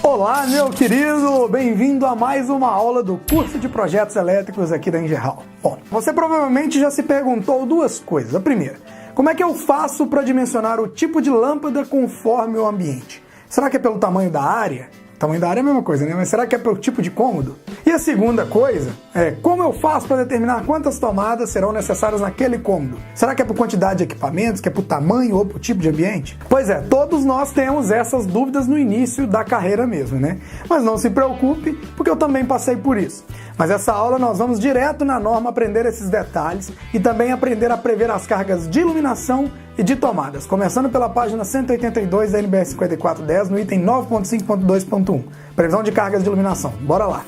Olá, meu querido! Bem-vindo a mais uma aula do curso de projetos elétricos aqui da Engerhall. Bom, você provavelmente já se perguntou duas coisas. A primeira, como é que eu faço para dimensionar o tipo de lâmpada conforme o ambiente? Será que é pelo tamanho da área? O tamanho da área é a mesma coisa, né? Mas será que é pelo tipo de cômodo? E a segunda coisa é como eu faço para determinar quantas tomadas serão necessárias naquele cômodo? Será que é por quantidade de equipamentos, que é por tamanho ou por tipo de ambiente? Pois é, todos nós temos essas dúvidas no início da carreira mesmo, né? Mas não se preocupe, porque eu também passei por isso. Mas essa aula nós vamos direto na norma aprender esses detalhes e também aprender a prever as cargas de iluminação e de tomadas, começando pela página 182 da NBR 5410 no item 9.5.2.1, previsão de cargas de iluminação. Bora lá!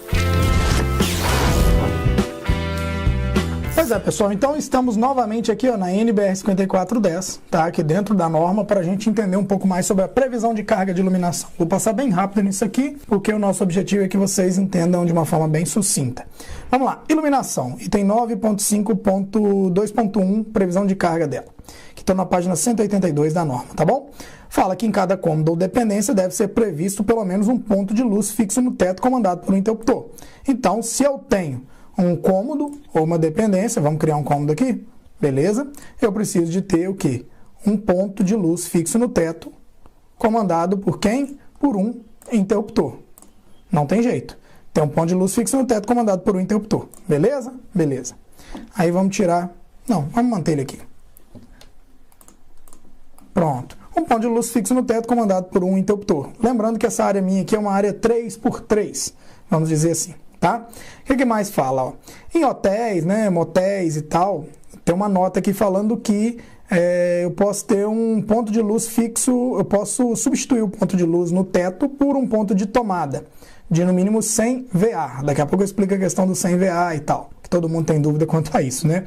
Pois é, pessoal, então estamos novamente aqui na NBR 5410, tá? Aqui dentro da norma, para a gente entender um pouco mais sobre a previsão de carga de iluminação. Vou passar bem rápido nisso aqui, porque o nosso objetivo é que vocês entendam de uma forma bem sucinta. Vamos lá, iluminação, item 9.5.2.1, previsão de carga dela, que está na página 182 da norma, tá bom? Fala que em cada cômodo ou dependência deve ser previsto pelo menos um ponto de luz fixo no teto comandado por um interruptor. Então, se eu tenho um cômodo ou uma dependência, vamos criar um cômodo aqui, beleza? Eu preciso de ter o quê? Um ponto de luz fixo no teto, comandado por quem? Por um interruptor. Não tem jeito. Tem um ponto de luz fixo no teto, comandado por um interruptor. Beleza? Beleza. Aí vamos tirar... Não, vamos manter ele aqui. Pronto. Um ponto de luz fixo no teto, comandado por um interruptor. Lembrando que essa área minha aqui é uma área 3x3, vamos dizer assim. Tá? O que mais fala? Ó? Em hotéis, né, motéis e tal, tem uma nota aqui falando que eu posso ter um ponto de luz fixo, eu posso substituir o ponto de luz no teto por um ponto de tomada, de no mínimo 100 VA. Daqui a pouco eu explico a questão do 100 VA e tal, que todo mundo tem dúvida quanto a isso, né?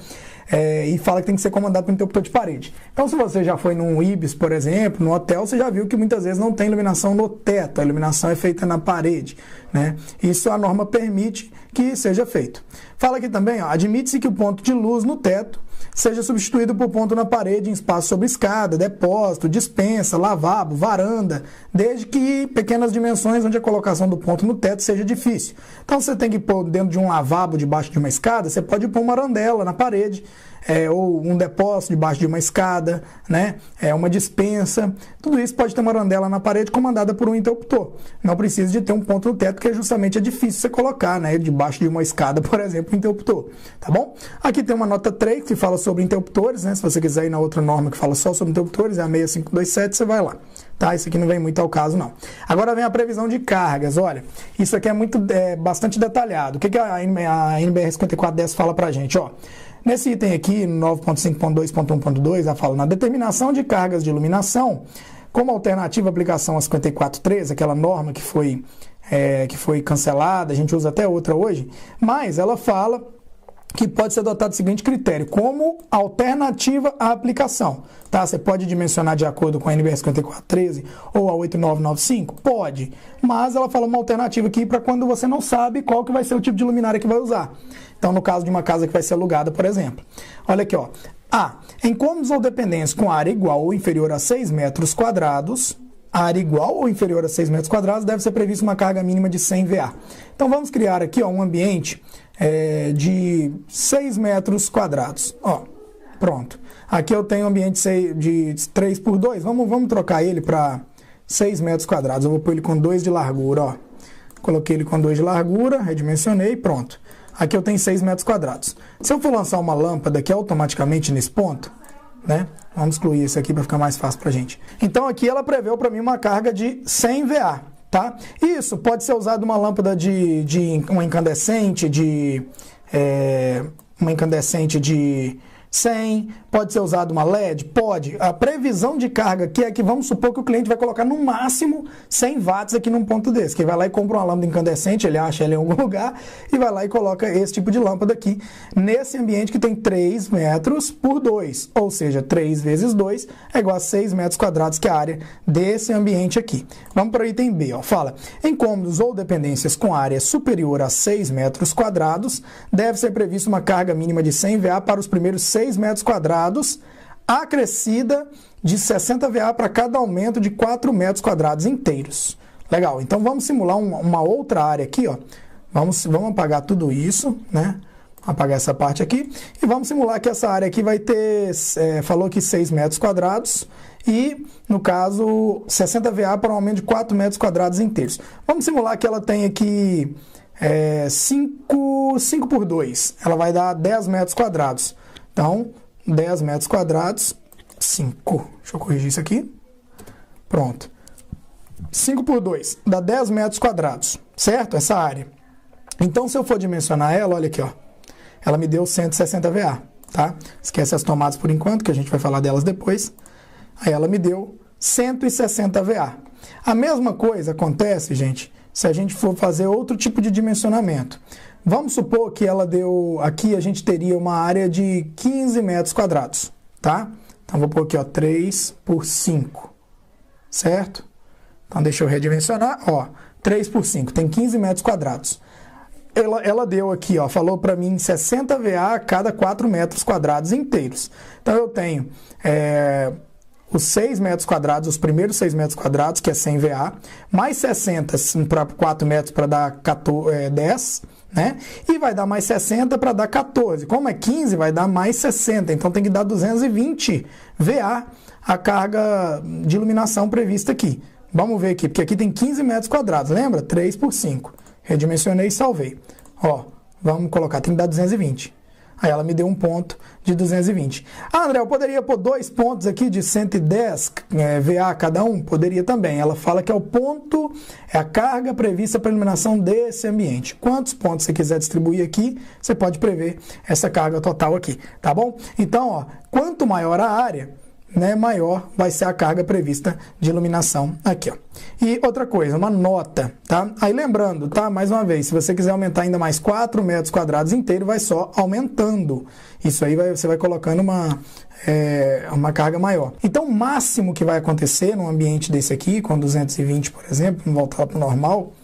E fala que tem que ser comandado por um interruptor de parede. Então, se você já foi num Ibis, por exemplo, no hotel, você já viu que muitas vezes não tem iluminação no teto, a iluminação é feita na parede, né? Isso a norma permite que seja feito. Fala aqui também, ó, admite-se que o ponto de luz no teto seja substituído por ponto na parede em espaço sobre escada, depósito, despensa, lavabo, varanda, desde que pequenas dimensões onde a colocação do ponto no teto seja difícil. Então, você tem que pôr dentro de um lavabo debaixo de uma escada, você pode pôr uma arandela na parede, ou um depósito debaixo de uma escada, né? Uma despensa. Tudo isso pode ter uma arandela na parede comandada por um interruptor. Não precisa de ter um ponto no teto, que justamente é difícil você colocar, né? Debaixo de uma escada, por exemplo, um interruptor. Tá bom? Aqui tem uma nota 3 que fala sobre interruptores, né? Se você quiser ir na outra norma que fala só sobre interruptores, é a 6527, você vai lá. Tá? Isso aqui não vem muito ao caso, não. Agora vem a previsão de cargas. Olha, isso aqui é bastante detalhado. O que a NBR 5410 fala pra gente? Ó, nesse item aqui, 9.5.2.1.2, ela fala na determinação de cargas de iluminação, como alternativa à aplicação a 54.13, aquela norma que foi cancelada, a gente usa até outra hoje, mas ela fala que pode ser adotado o seguinte critério, como alternativa à aplicação. Tá? Você pode dimensionar de acordo com a NBR 5413 ou a 8995? Pode, mas ela fala uma alternativa aqui para quando você não sabe qual que vai ser o tipo de luminária que vai usar. Então, no caso de uma casa que vai ser alugada, por exemplo. Olha aqui, ó. Em cômodos ou dependências com área igual ou inferior a 6 metros quadrados, área igual ou inferior a 6 metros quadrados, deve ser prevista uma carga mínima de 100 VA. Então, vamos criar aqui, ó, um ambiente de 6 metros quadrados. Ó, pronto. Aqui eu tenho um ambiente de 3x2. Vamos trocar ele para 6 metros quadrados. Eu vou pôr ele com 2 de largura. Ó. Coloquei ele com 2 de largura, redimensionei, pronto. Aqui eu tenho 6 metros quadrados. Se eu for lançar uma lâmpada aqui automaticamente nesse ponto, né? Vamos excluir isso aqui para ficar mais fácil para a gente. Então aqui ela preveu para mim uma carga de 100 VA. Tá? Isso pode ser usado uma lâmpada uma incandescente de 100, pode ser usado uma LED? Pode. A previsão de carga aqui é que vamos supor que o cliente vai colocar no máximo 100 watts aqui num ponto desse, que vai lá e compra uma lâmpada incandescente, ele acha ela em algum lugar, e vai lá e coloca esse tipo de lâmpada aqui, nesse ambiente que tem 3 metros por 2, ou seja, 3 vezes 2 é igual a 6 metros quadrados, que é a área desse ambiente aqui. Vamos para o item B, ó. Fala, em cômodos ou dependências com área superior a 6 metros quadrados, deve ser prevista uma carga mínima de 100 VA para os primeiros 6 metros quadrados, acrescida de 60 VA para cada aumento de 4 metros quadrados inteiros. Legal, então vamos simular uma outra área aqui, ó. Vamos apagar tudo isso, né? Apagar essa parte aqui. E vamos simular que essa área aqui vai ter, falou que 6 metros quadrados. E, no caso, 60 VA para um aumento de 4 metros quadrados inteiros. Vamos simular que ela tem aqui 5 por 2. Ela vai dar 10 metros quadrados. Então, 10 metros quadrados, 5. Deixa eu corrigir isso aqui. Pronto. 5 por 2 dá 10 metros quadrados, certo? Essa área. Então, se eu for dimensionar ela, olha aqui, ó. Ela me deu 160 VA, tá? Esquece as tomadas por enquanto, que a gente vai falar delas depois. Aí ela me deu 160 VA. A mesma coisa acontece, gente, se a gente for fazer outro tipo de dimensionamento. Vamos supor que ela deu... Aqui a gente teria uma área de 15 metros quadrados, tá? Então, vou pôr aqui, ó, 3 por 5, certo? Então, deixa eu redimensionar, ó, 3 por 5, tem 15 metros quadrados. Ela deu aqui, ó, falou para mim 60 VA a cada 4 metros quadrados inteiros. Então, eu tenho os 6 metros quadrados, os primeiros 6 metros quadrados, que é 100 VA, mais 60 para 4 metros para dar 10, né? E vai dar mais 60 para dar 14. Como é 15, vai dar mais 60. Então, tem que dar 220 VA a carga de iluminação prevista aqui. Vamos ver aqui, porque aqui tem 15 metros quadrados, lembra? 3 por 5. Redimensionei e salvei. Ó, vamos colocar, tem que dar 220. Aí ela me deu um ponto de 220. Ah, André, eu poderia pôr 2 pontos aqui de 110 VA cada um? Poderia também. Ela fala que é o ponto, é a carga prevista para a iluminação desse ambiente. Quantos pontos você quiser distribuir aqui, você pode prever essa carga total aqui, tá bom? Então, ó, quanto maior a área, né, maior vai ser a carga prevista de iluminação aqui, ó. E outra coisa, uma nota, tá? Aí lembrando, tá? Mais uma vez, se você quiser aumentar ainda mais 4 metros quadrados inteiro, vai só aumentando. Isso aí você vai colocando uma carga maior. Então, o máximo que vai acontecer num ambiente desse aqui, com 220, por exemplo, vamos voltar para o normal,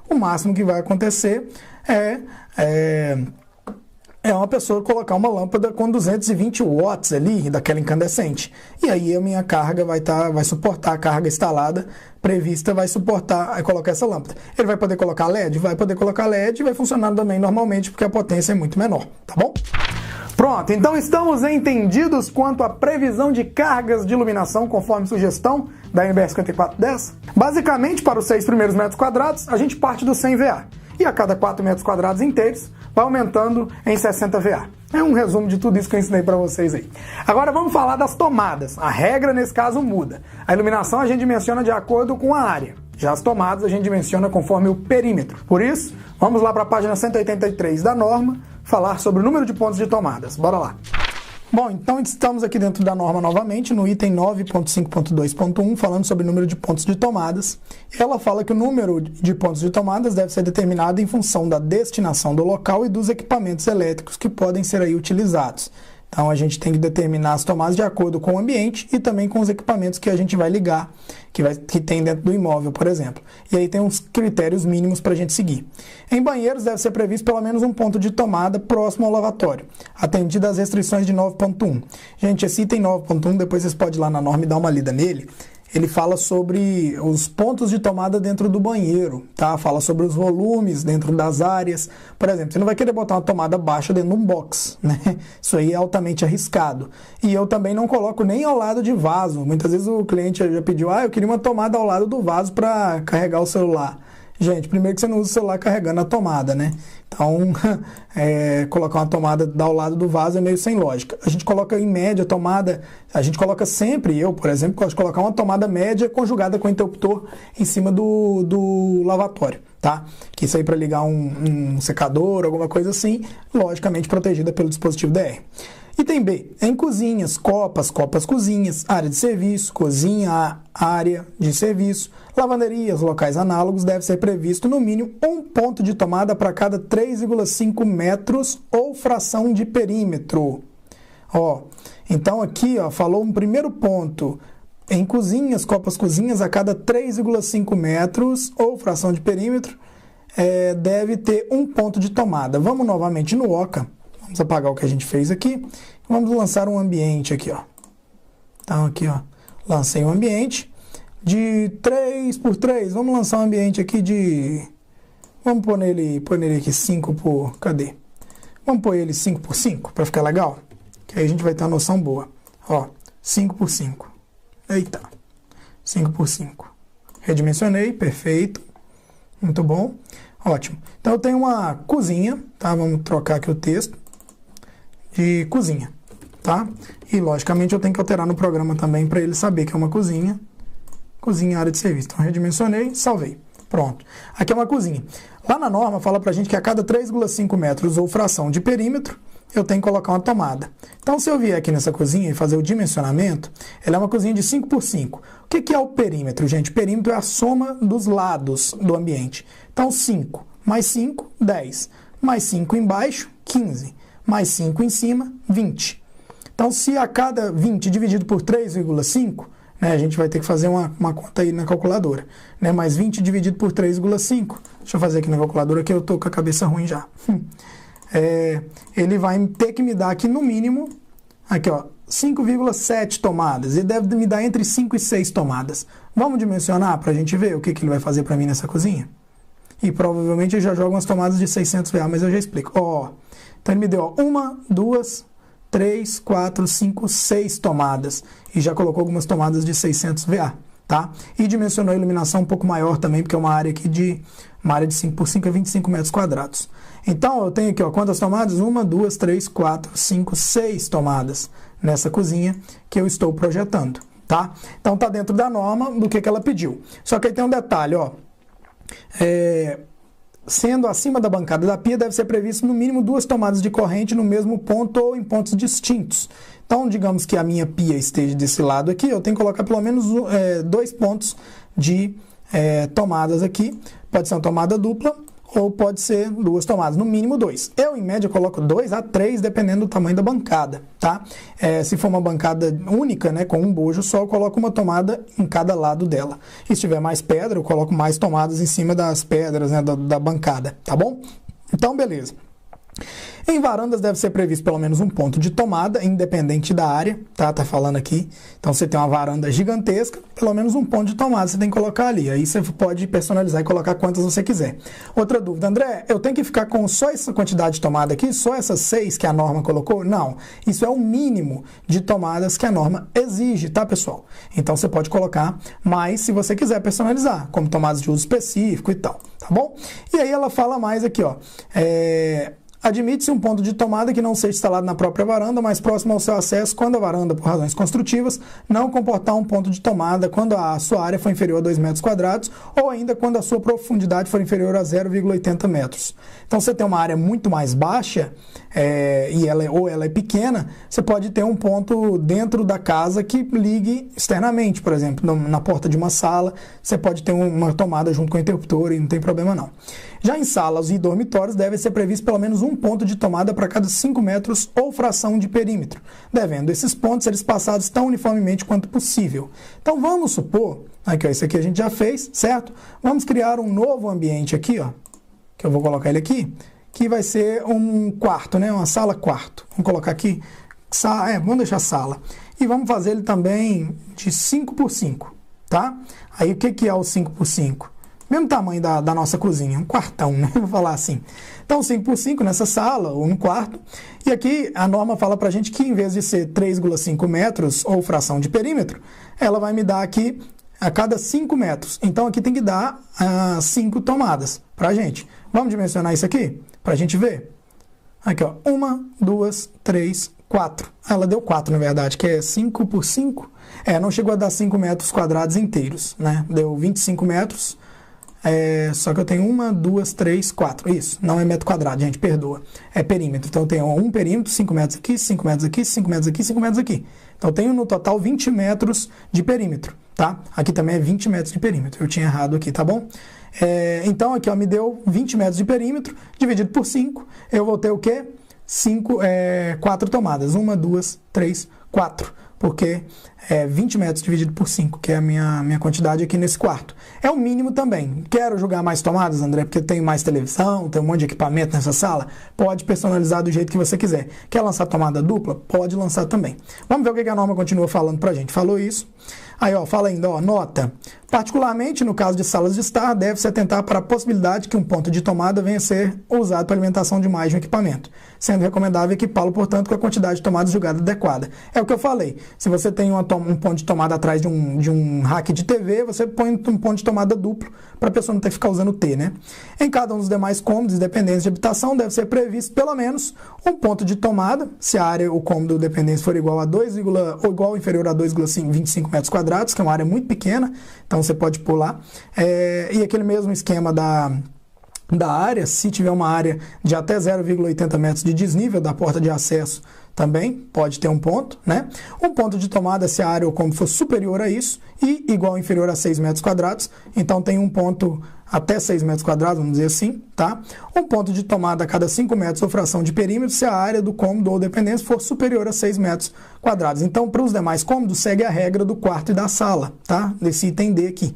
o máximo que vai acontecer é uma pessoa colocar uma lâmpada com 220 watts ali, daquela incandescente. E aí a minha carga vai suportar a carga instalada prevista, vai colocar essa lâmpada. Ele vai poder colocar LED? Vai poder colocar LED e vai funcionar também normalmente, porque a potência é muito menor, tá bom? Pronto, então estamos entendidos quanto à previsão de cargas de iluminação, conforme sugestão da NBR 5410. Basicamente, para os 6 primeiros metros quadrados, a gente parte do 100 VA. E a cada 4 metros quadrados inteiros, vai aumentando em 60 VA. É um resumo de tudo isso que eu ensinei para vocês aí. Agora vamos falar das tomadas. A regra nesse caso muda. A iluminação a gente dimensiona de acordo com a área. Já as tomadas a gente dimensiona conforme o perímetro. Por isso, vamos lá para a página 183 da norma, falar sobre o número de pontos de tomadas. Bora lá. Bom, então estamos aqui dentro da norma novamente, no item 9.5.2.1, falando sobre o número de pontos de tomadas. Ela fala que o número de pontos de tomadas deve ser determinado em função da destinação do local e dos equipamentos elétricos que podem ser aí utilizados. Então, a gente tem que determinar as tomadas de acordo com o ambiente e também com os equipamentos que a gente vai ligar, que tem dentro do imóvel, por exemplo. E aí tem uns critérios mínimos para a gente seguir. Em banheiros, deve ser previsto pelo menos um ponto de tomada próximo ao lavatório, atendido às restrições de 9.1. Gente, esse item 9.1, depois vocês podem ir lá na norma e dar uma lida nele. Ele fala sobre os pontos de tomada dentro do banheiro, tá? Fala sobre os volumes dentro das áreas. Por exemplo, você não vai querer botar uma tomada baixa dentro de um box, né? Isso aí é altamente arriscado. E eu também não coloco nem ao lado de vaso. Muitas vezes o cliente já pediu, eu queria uma tomada ao lado do vaso para carregar o celular. Gente, primeiro que você não usa o celular carregando a tomada, né? Então, colocar uma tomada ao lado do vaso é meio sem lógica. A gente coloca em média a tomada, a gente coloca sempre, eu, por exemplo, gosto de colocar uma tomada média conjugada com interruptor em cima do lavatório, tá? Que isso aí para ligar um secador, alguma coisa assim, logicamente protegida pelo dispositivo DR. Item B, em cozinhas, copas, cozinhas, área de serviço, cozinha, área de serviço, lavanderias, locais análogos, deve ser previsto no mínimo um ponto de tomada para cada 3,5 metros ou fração de perímetro. Então aqui falou um primeiro ponto, em cozinhas, cozinhas, a cada 3,5 metros ou fração de perímetro, deve ter um ponto de tomada. Vamos novamente no OCA. Vamos apagar o que a gente fez aqui. Vamos lançar um ambiente aqui, Então, aqui, lancei um ambiente. de 3 por 3. Vamos lançar um ambiente aqui de... Vamos pôr nele aqui 5 por... Cadê? Vamos pôr ele 5 por 5 para ficar legal? Que aí a gente vai ter uma noção boa. Ó, 5 por 5. Eita. 5 por 5. Redimensionei, perfeito. Muito bom. Ótimo. Então eu tenho uma cozinha, tá? Vamos trocar aqui o texto de cozinha, tá? E logicamente eu tenho que alterar no programa também para ele saber que é uma cozinha. Cozinha, área de serviço. Então redimensionei, salvei. Pronto. Aqui é uma cozinha. Lá na norma fala pra gente que a cada 3,5 metros ou fração de perímetro, eu tenho que colocar uma tomada. Então, se eu vier aqui nessa cozinha e fazer o dimensionamento, ela é uma cozinha de 5 por 5. O que é o perímetro, gente? O perímetro é a soma dos lados do ambiente. Então, 5 mais 5, 10. Mais 5 embaixo, 15. Mais 5 em cima, 20. Então, se a cada 20 dividido por 3,5... a gente vai ter que fazer uma conta aí na calculadora. Mais 20 dividido por 3,5. Deixa eu fazer aqui na calculadora que eu estou com a cabeça ruim já. Ele vai ter que me dar aqui no mínimo, aqui ó, 5,7 tomadas. Ele deve me dar entre 5 e 6 tomadas. Vamos dimensionar para a gente ver o que ele vai fazer para mim nessa cozinha? E provavelmente eu já jogo umas tomadas de 600 VA, mas eu já explico. Então ele me deu 1, 2... 3, 4, 5, 6 tomadas. E já colocou algumas tomadas de 600 VA, tá? E dimensionou a iluminação um pouco maior também, porque é uma área aqui de 5 por 5 é 25 metros quadrados. Então, eu tenho aqui, ó, quantas tomadas? 1, 2, 3, 4, 5, 6 tomadas nessa cozinha que eu estou projetando, tá? Então, tá dentro da norma do que ela pediu. Só que aí tem um detalhe, ó. Sendo acima da bancada da pia, deve ser previsto no mínimo 2 tomadas de corrente no mesmo ponto ou em pontos distintos. Então, digamos que a minha pia esteja desse lado aqui, eu tenho que colocar pelo menos 2 pontos de tomadas aqui. Pode ser uma tomada dupla ou pode ser 2 tomadas, no mínimo 2. Eu, em média, coloco 2 a 3, dependendo do tamanho da bancada, tá? Se for uma bancada única, com um bojo só, eu coloco uma tomada em cada lado dela. E se tiver mais pedra, eu coloco mais tomadas em cima das pedras, da bancada, tá bom? Então, beleza. Em varandas deve ser previsto pelo menos um ponto de tomada, independente da área, tá? Tá falando aqui. Então, você tem uma varanda gigantesca, pelo menos um ponto de tomada você tem que colocar ali. Aí você pode personalizar e colocar quantas você quiser. Outra dúvida, André, eu tenho que ficar com só essa quantidade de tomada aqui? Só essas 6 que a norma colocou? Não. Isso é o mínimo de tomadas que a norma exige, tá, pessoal? Então, você pode colocar mais se você quiser personalizar, como tomadas de uso específico e tal, tá bom? E aí ela fala mais aqui, ó. Admite-se um ponto de tomada que não seja instalado na própria varanda, mas próximo ao seu acesso, quando a varanda, por razões construtivas, não comportar um ponto de tomada quando a sua área for inferior a 2 metros quadrados, ou ainda quando a sua profundidade for inferior a 0,80 metros. Então, você tem uma área muito mais baixa, e ela é pequena, você pode ter um ponto dentro da casa que ligue externamente, por exemplo, na porta de uma sala, você pode ter uma tomada junto com o interruptor e não tem problema não. Já em salas e dormitórios deve ser previsto pelo menos um ponto de tomada para cada 5 metros ou fração de perímetro, devendo esses pontos ser espaçados tão uniformemente quanto possível. Então vamos supor, aqui ó, isso aqui a gente já fez, certo? Vamos criar um novo ambiente aqui, ó, que eu vou colocar ele aqui, que vai ser um quarto, uma sala quarto. Vamos colocar aqui, vamos deixar sala. E vamos fazer ele também de 5 por 5, tá? Aí o que é o 5 por 5? Mesmo tamanho da nossa cozinha, um quartão, vou falar assim. Então, 5 por 5 nessa sala, ou no quarto. E aqui a norma fala pra gente que em vez de ser 3,5 metros ou fração de perímetro, ela vai me dar aqui a cada 5 metros. Então, aqui tem que dar 5 tomadas pra gente. Vamos dimensionar isso aqui? Pra gente ver. Aqui, ó. 1, 2, 3, 4. Ela deu 4, na verdade, que é 5 por 5. Não chegou a dar 5 metros quadrados inteiros, Deu 25 metros. Só que eu tenho 1, 2, 3, 4. Isso, não é metro quadrado, gente, perdoa. É perímetro. Então eu tenho um perímetro, 5 metros aqui, 5 metros aqui, 5 metros aqui, 5 metros aqui. Então eu tenho no total 20 metros de perímetro, tá? Aqui também é 20 metros de perímetro. Eu tinha errado aqui, tá bom? Então aqui, ó, me deu 20 metros de perímetro, dividido por 5. Eu vou ter o quê? 4 tomadas. 1, 2, 3, 4. Porque 20 metros dividido por 5, que é a minha quantidade aqui nesse quarto. É o mínimo também. Quero jogar mais tomadas, André, porque tem mais televisão, tem um monte de equipamento nessa sala? Pode personalizar do jeito que você quiser. Quer lançar tomada dupla? Pode lançar também. Vamos ver o que a norma continua falando pra gente. Falou isso. Aí, ó, fala ainda, ó, nota. Particularmente, no caso de salas de estar, deve-se atentar para a possibilidade que um ponto de tomada venha a ser usado para alimentação de mais de um equipamento, sendo recomendável equipá-lo, portanto, com a quantidade de tomadas julgada adequada. É o que eu falei. Se você tem um ponto de tomada atrás de um rack de TV, você põe um ponto de tomada duplo para a pessoa não ter que ficar usando T, né? Em cada um dos demais cômodos e dependências de habitação, deve ser previsto pelo menos um ponto de tomada, se a área, o cômodo dependência for igual a 2, ou igual ou inferior a 2,25 metros quadrados, que é uma área muito pequena, então você pode pular. E aquele mesmo esquema da área, se tiver uma área de até 0,80 metros de desnível da porta de acesso, também pode ter um ponto, né? Um ponto de tomada se a área ou como for superior a isso e igual ou inferior a 6 metros quadrados, então tem um ponto até 6 metros quadrados, vamos dizer assim, tá? Um ponto de tomada a cada 5 metros ou fração de perímetro se a área do cômodo ou dependência for superior a 6 metros quadrados. Então, para os demais cômodos, segue a regra do quarto e da sala, tá? Desse item D aqui.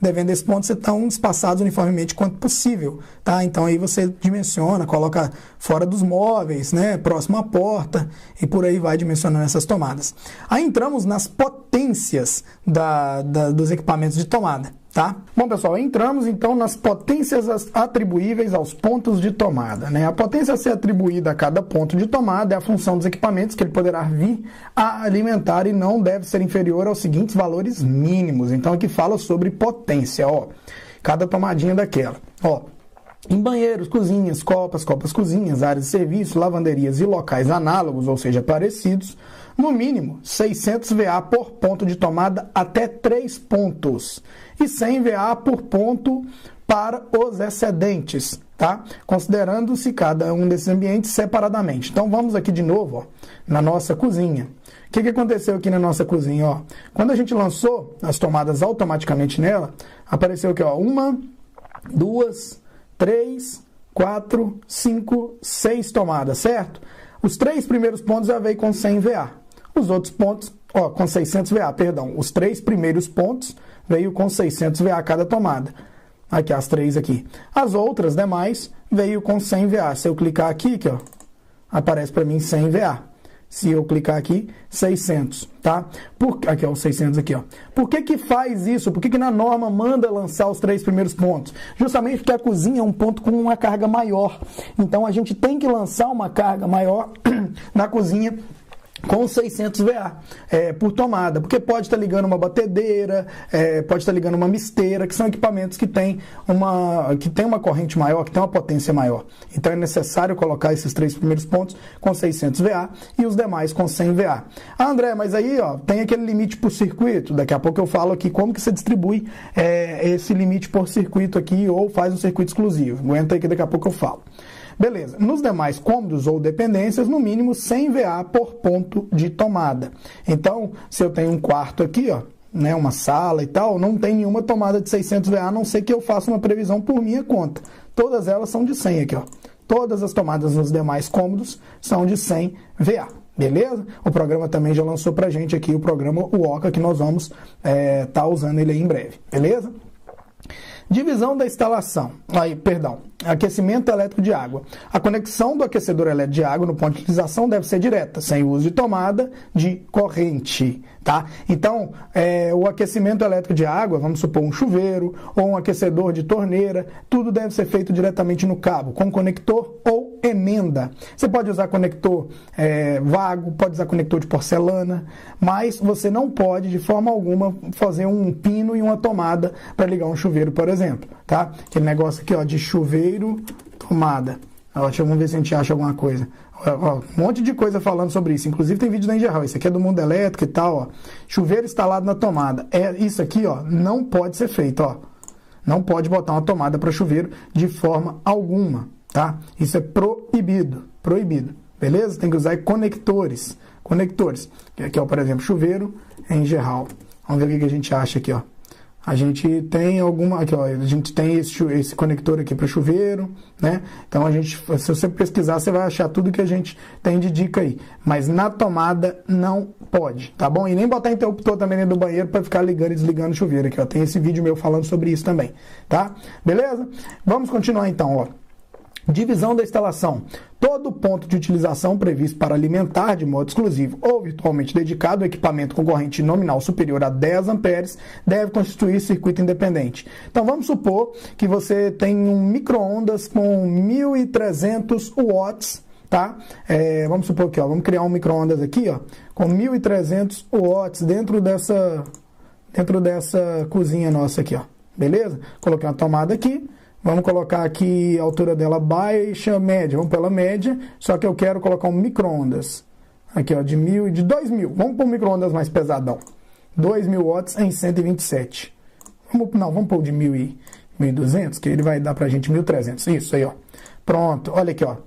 Devendo esses pontos ser tão espaçados uniformemente quanto possível, tá? Então aí você dimensiona, coloca fora dos móveis, né? Próximo à porta e por aí vai dimensionando essas tomadas. Aí entramos nas potências dos equipamentos de tomada, tá? Bom, pessoal, entramos então nas potências atribuíveis aos pontos de tomada, né? A potência a ser atribuída a cada ponto de tomada é a função dos equipamentos que ele poderá vir a alimentar e não deve ser inferior aos seguintes valores mínimos. Então aqui fala sobre potência, ó, cada tomadinha daquela, ó. Em banheiros, cozinhas, copas, cozinhas, áreas de serviço, lavanderias e locais análogos, ou seja, parecidos, no mínimo 600 VA por ponto de tomada até 3 pontos e 100 VA por ponto para os excedentes, tá? Considerando-se cada um desses ambientes separadamente. Então vamos aqui de novo, ó, na nossa cozinha. O que aconteceu aqui na nossa cozinha? Ó? Quando a gente lançou as tomadas automaticamente nela, apareceu aqui, ó, 1, 2, 3, 4, 5, 6 tomadas, certo? Os 3 primeiros pontos já veio com 100 VA. Os outros pontos, ó, com 600 VA, perdão. Os 3 primeiros pontos veio com 600 VA cada tomada. Aqui, as 3 aqui. As outras demais veio com 100 VA. Se eu clicar aqui, ó, aparece para mim 100 VA. Se eu clicar aqui, 600, tá? Aqui, ó, os 600 aqui, ó. Por que faz isso? Por que na norma manda lançar os 3 primeiros pontos? Justamente porque a cozinha é um ponto com uma carga maior. Então, a gente tem que lançar uma carga maior na cozinha com 600 VA por tomada, porque pode estar ligando uma batedeira, pode estar ligando uma misteira, que são equipamentos que têm uma corrente maior, que tem uma potência maior. Então é necessário colocar esses 3 primeiros pontos com 600 VA e os demais com 100 VA. Ah, André, mas aí, ó, tem aquele limite por circuito. Daqui a pouco eu falo aqui como que você distribui esse limite por circuito aqui ou faz um circuito exclusivo. Aguenta aí que daqui a pouco eu falo. Beleza. Nos demais cômodos ou dependências, no mínimo 100 VA por ponto de tomada. Então, se eu tenho um quarto aqui, ó, né, uma sala e tal, não tem nenhuma tomada de 600 VA, a não ser que eu faça uma previsão por minha conta. Todas elas são de 100 aqui, ó. Todas as tomadas nos demais cômodos são de 100 VA. Beleza? O programa também já lançou pra gente aqui o programa UOCA, que nós vamos tá usando ele aí em breve. Beleza? Divisão da instalação. Aquecimento elétrico de água. A conexão do aquecedor elétrico de água no ponto de utilização deve ser direta, sem uso de tomada de corrente, tá? Então, o aquecimento elétrico de água, vamos supor um chuveiro ou um aquecedor de torneira, tudo deve ser feito diretamente no cabo, com conector ou emenda. Você pode usar conector vago, pode usar conector de porcelana, mas você não pode, de forma alguma, fazer um pino e uma tomada para ligar um chuveiro, por exemplo, tá? Aquele negócio aqui, ó, de chuveiro, tomada. Ó, vamos ver se a gente acha alguma coisa. Ó, um monte de coisa falando sobre isso. Inclusive tem vídeo da Engeral. Isso aqui é do mundo elétrico e tal, ó. Chuveiro instalado na tomada. Isso aqui, ó, não pode ser feito, ó. Não pode botar uma tomada para chuveiro de forma alguma, tá? Isso é proibido. Proibido. Beleza? Tem que usar conectores. Conectores. Aqui, ó, por exemplo, chuveiro em Engeral. Vamos ver o que a gente acha aqui, ó. a gente tem aqui, ó, a gente tem esse conector aqui para chuveiro, né? Então se você pesquisar, você vai achar tudo que a gente tem de dica aí. Mas na tomada não pode, tá bom? E nem botar interruptor também dentro do banheiro para ficar ligando e desligando o chuveiro aqui, ó. Tem esse vídeo meu falando sobre isso também, tá? Beleza? Vamos continuar então, ó. Divisão da instalação. Todo ponto de utilização previsto para alimentar de modo exclusivo ou virtualmente dedicado ao equipamento com corrente nominal superior a 10 amperes deve constituir circuito independente. Então vamos supor que você tem um micro-ondas com 1.300 watts, tá? Vamos supor que, ó, vamos criar um micro-ondas aqui, ó, com 1.300 watts dentro dessa cozinha nossa aqui, ó. Beleza? Coloquei uma tomada aqui. Vamos colocar aqui a altura dela baixa, média. Vamos pela média, só que eu quero colocar um micro-ondas. Aqui, ó, de 2.000. Vamos pôr um micro-ondas mais pesadão. 2.000 watts em 127. Vamos pôr de 1.200, que ele vai dar pra gente 1.300. Isso aí, ó. Pronto, olha aqui, ó.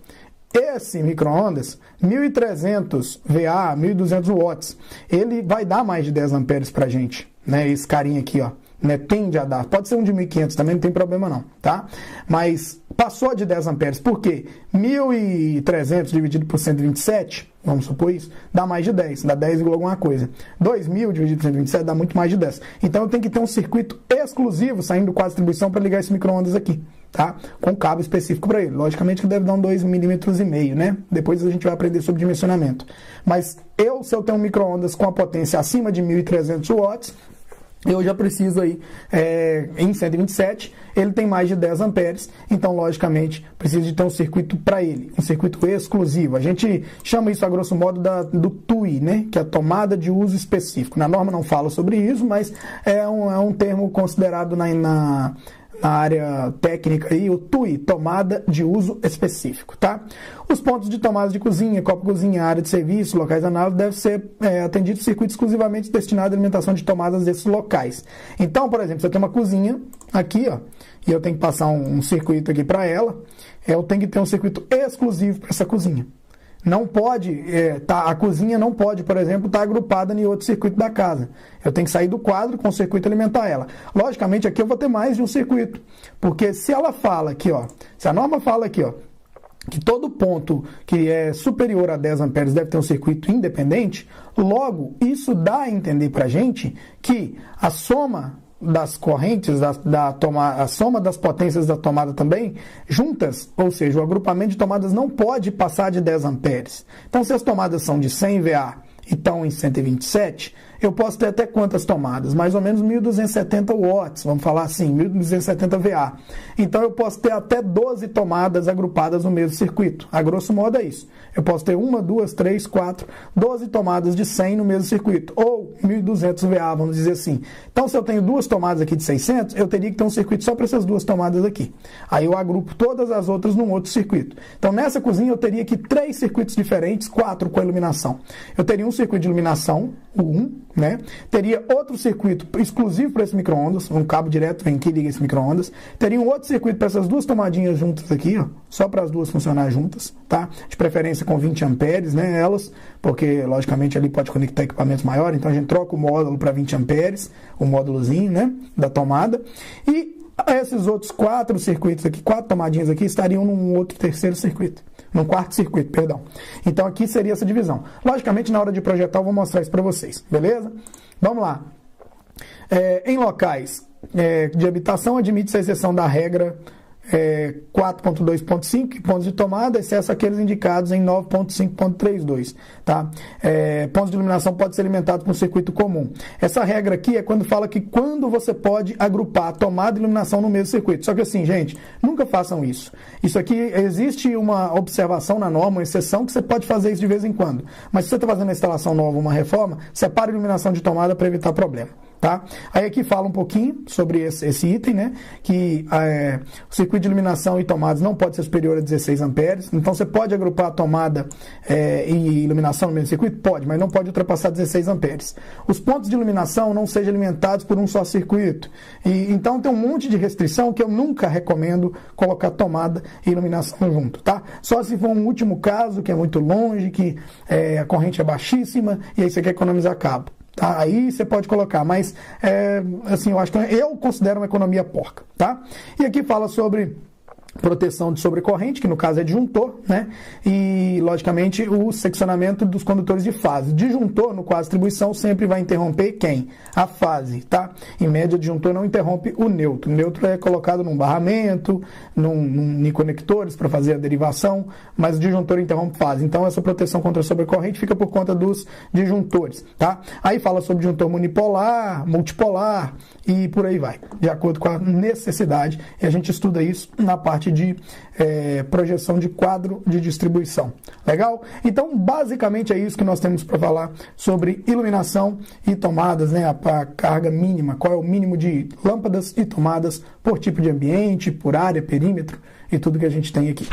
Esse micro-ondas, 1.300 VA, 1.200 watts, ele vai dar mais de 10 amperes pra gente, né? Esse carinha aqui, ó. Né, tende a dar, pode ser um de 1.500 também, não tem problema não, tá? Mas passou de 10 amperes, por quê? 1.300 dividido por 127, vamos supor isso, dá mais de 10, dá 10, alguma coisa. 2.000 dividido por 127 dá muito mais de 10. Então eu tenho que ter um circuito exclusivo saindo do quadro de distribuição para ligar esse micro-ondas aqui, tá? Com cabo específico para ele. Logicamente que deve dar um 2,5 mm, né? Depois a gente vai aprender sobre dimensionamento. Mas se eu tenho um micro-ondas com a potência acima de 1.300 watts, eu já preciso aí, em 127, ele tem mais de 10 amperes, então, logicamente, preciso de ter um circuito para ele, um circuito exclusivo. A gente chama isso, a grosso modo, do TUI, né? Que é a tomada de uso específico. Na norma não fala sobre isso, mas é um termo considerado na área técnica aí, o TUI, tomada de uso específico, tá? Os pontos de tomada de cozinha, copo-cozinha, área de serviço, locais análogos devem ser atendidos circuito exclusivamente destinado à alimentação de tomadas desses locais. Então, por exemplo, se eu tenho uma cozinha aqui, ó, e eu tenho que passar um circuito aqui para ela, eu tenho que ter um circuito exclusivo para essa cozinha. Não pode, a cozinha não pode, por exemplo, estar agrupada em outro circuito da casa. Eu tenho que sair do quadro com o circuito e alimentar ela. Logicamente, aqui eu vou ter mais de um circuito, porque se ela fala aqui, ó, se a norma fala aqui, ó, que todo ponto que é superior a 10 amperes deve ter um circuito independente, logo, isso dá a entender para a gente que a soma das correntes, a soma das potências da tomada também, juntas, ou seja, o agrupamento de tomadas não pode passar de 10 amperes. Então, se as tomadas são de 100 VA e estão em 127, eu posso ter até quantas tomadas? Mais ou menos 1.270 watts, vamos falar assim, 1.270 VA. Então, eu posso ter até 12 tomadas agrupadas no mesmo circuito. A grosso modo é isso. Eu posso ter 1, 2, 3, 4, 12 tomadas de 100 no mesmo circuito. Ou 1.200 VA, vamos dizer assim. Então, se eu tenho duas tomadas aqui de 600, eu teria que ter um circuito só para essas duas tomadas aqui. Aí eu agrupo todas as outras num outro circuito. Então, nessa cozinha, eu teria aqui 3 circuitos diferentes, 4 com a iluminação. Eu teria um circuito de iluminação, o 1, né? Teria outro circuito exclusivo para esse micro-ondas, um cabo direto vem aqui e liga esse micro-ondas. Teria um outro circuito para essas duas tomadinhas juntas aqui, ó, só para as duas funcionar juntas, tá? De preferência com 20 amperes, né? Elas, porque logicamente ali pode conectar equipamentos maiores, então a gente troca o módulo para 20 amperes, o módulozinho, né, da tomada. E esses outros 4 circuitos aqui, 4 tomadinhas aqui, estariam num outro terceiro circuito. Num quarto circuito, perdão. Então aqui seria essa divisão. Logicamente, na hora de projetar, eu vou mostrar isso para vocês, beleza? Vamos lá. Em locais de habitação, admite-se a exceção da regra 4.2.5, pontos de tomada, excesso aqueles indicados em 9.5.32, tá? Pontos de iluminação podem ser alimentados com circuito comum. Essa regra aqui é quando fala que quando você pode agrupar tomada e iluminação no mesmo circuito. Só que assim, gente, nunca façam isso. Isso aqui, existe uma observação na norma, uma exceção, que você pode fazer isso de vez em quando. Mas se você está fazendo uma instalação nova, uma reforma, separe a iluminação de tomada para evitar problema. Tá? Aí aqui fala um pouquinho sobre esse item, né? Que o circuito de iluminação e tomadas não pode ser superior a 16 amperes. Então você pode agrupar a tomada e iluminação no mesmo circuito? Pode, mas não pode ultrapassar 16 amperes. Os pontos de iluminação não sejam alimentados por um só circuito. Então tem um monte de restrição que eu nunca recomendo colocar tomada e iluminação junto, tá? Só se for um último caso que é muito longe, que a corrente é baixíssima e aí você quer economizar cabo. tá? Aí você pode colocar, mas assim, eu considero uma economia porca, tá? E aqui fala sobre proteção de sobrecorrente, que no caso é disjuntor, né? E, logicamente, o seccionamento dos condutores de fase. Disjuntor, no quadro de distribuição, sempre vai interromper quem? A fase, tá? Em média, disjuntor não interrompe o neutro. O neutro é colocado num barramento, em conectores para fazer a derivação, mas o disjuntor interrompe fase. Então, essa proteção contra a sobrecorrente fica por conta dos disjuntores, tá? Aí fala sobre disjuntor unipolar, multipolar e por aí vai, de acordo com a necessidade. E a gente estuda isso na parte de projeção de quadro de distribuição. Legal? Então, basicamente é isso que nós temos para falar sobre iluminação e tomadas, né? A carga mínima, qual é o mínimo de lâmpadas e tomadas por tipo de ambiente, por área, perímetro e tudo que a gente tem aqui.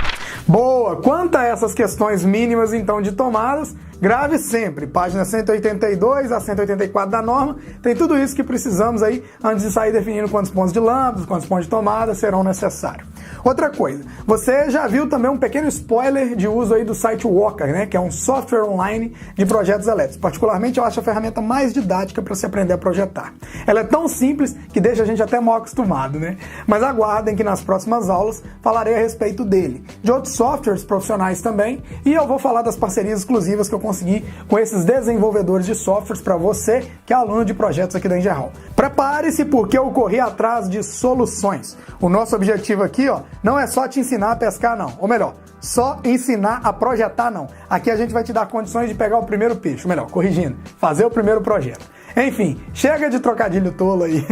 Boa! Quanto a essas questões mínimas, então, de tomadas, grave sempre. Página 182 a 184 da norma, tem tudo isso que precisamos aí antes de sair definindo quantos pontos de lâmpadas, quantos pontos de tomada serão necessários. Outra coisa, você já viu também um pequeno spoiler de uso aí do site Walker, né, que é um software online de projetos elétricos. Particularmente, eu acho a ferramenta mais didática para se aprender a projetar. Ela é tão simples que deixa a gente até mal acostumado, né? Mas aguardem que nas próximas aulas falarei a respeito dele, de outros softwares profissionais também, e eu vou falar das parcerias exclusivas que eu consegui com esses desenvolvedores de softwares para você que é aluno de projetos aqui da Engerhall. Prepare-se porque eu corri atrás de soluções. O nosso objetivo aqui, ó, não é só te ensinar a pescar, não. Ou melhor, só ensinar a projetar, não. Aqui a gente vai te dar condições de pegar o primeiro peixe. Ou melhor, corrigindo, fazer o primeiro projeto. Enfim, chega de trocadilho tolo aí.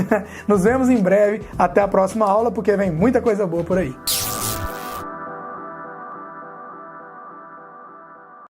Nos vemos em breve. Até a próxima aula, porque vem muita coisa boa por aí.